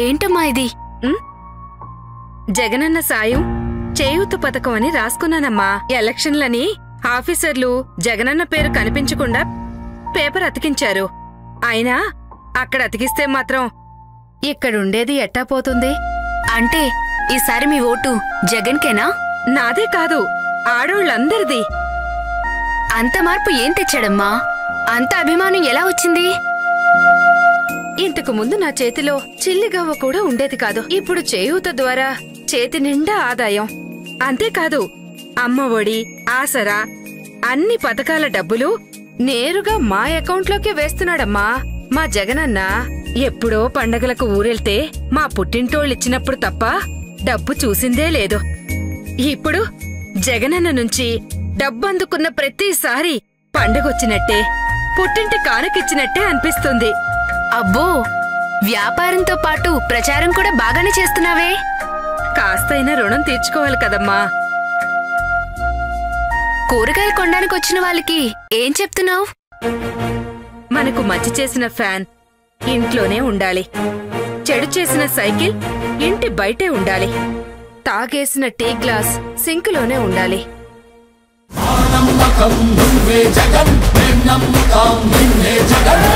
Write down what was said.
ఏంటమ్మా ఇది? జగనన్న సాయం చేయూత పథకం అని రాసుకున్నానమ్మా. ఎలక్షన్లని ఆఫీసర్లు జగనన్న పేరు కనిపించకుండా పేపర్ అతికించారు. అయినా అక్కడ అతికిస్తే మాత్రం ఇక్కడుండేది ఎట్టా పోతుంది? అంటే ఈసారి మీ ఓటు జగన్కేనా? నాదే కాదు, ఆడోళ్ళందరిది. అంత మార్పు ఏం తెచ్చాడమ్మా? అంత అభిమానం ఎలా వచ్చింది? ఇంతకు ముందు నా చేతిలో చిల్లిగవ్వ కూడా ఉండేది కాదు. ఇప్పుడు చేయూత ద్వారా చేతి నిండా ఆదాయం. అంతేకాదు, అమ్మ ఒడి, ఆసరా అన్ని పథకాల డబ్బులు నేరుగా మా అకౌంట్లోకే వేస్తున్నాడమ్మా మా జగనన్న. ఎప్పుడో పండగలకు ఊరెళ్తే మా పుట్టింటోళ్ళిచ్చినప్పుడు తప్ప డబ్బు చూసిందే లేదు. ఇప్పుడు జగనన్న నుంచి డబ్బందుకున్న ప్రతిసారి పండగొచ్చినట్టే, పుట్టింటి కానుకిచ్చినట్టే అనిపిస్తుంది. అబ్బో, వ్యాపారంతో పాటు ప్రచారం కూడా బాగానే చేస్తున్నావే. కాస్తైనా రుణం తీర్చుకోవాలి కదమ్మా. కూరగాయలు కొనడానికి వచ్చిన వాళ్ళకి ఏం చెప్తున్నావు? మనకు మంచి చేసిన ఫ్యాన్ ఇంట్లోనే ఉండాలి, చెడు చేసిన సైకిల్ ఇంటి బయటే ఉండాలి, తాగేసిన టీ గ్లాస్ సింకులోనే ఉండాలి. నమ్మకం నువ్వే జగన్, నమ్మకం నిన్నే జగన్.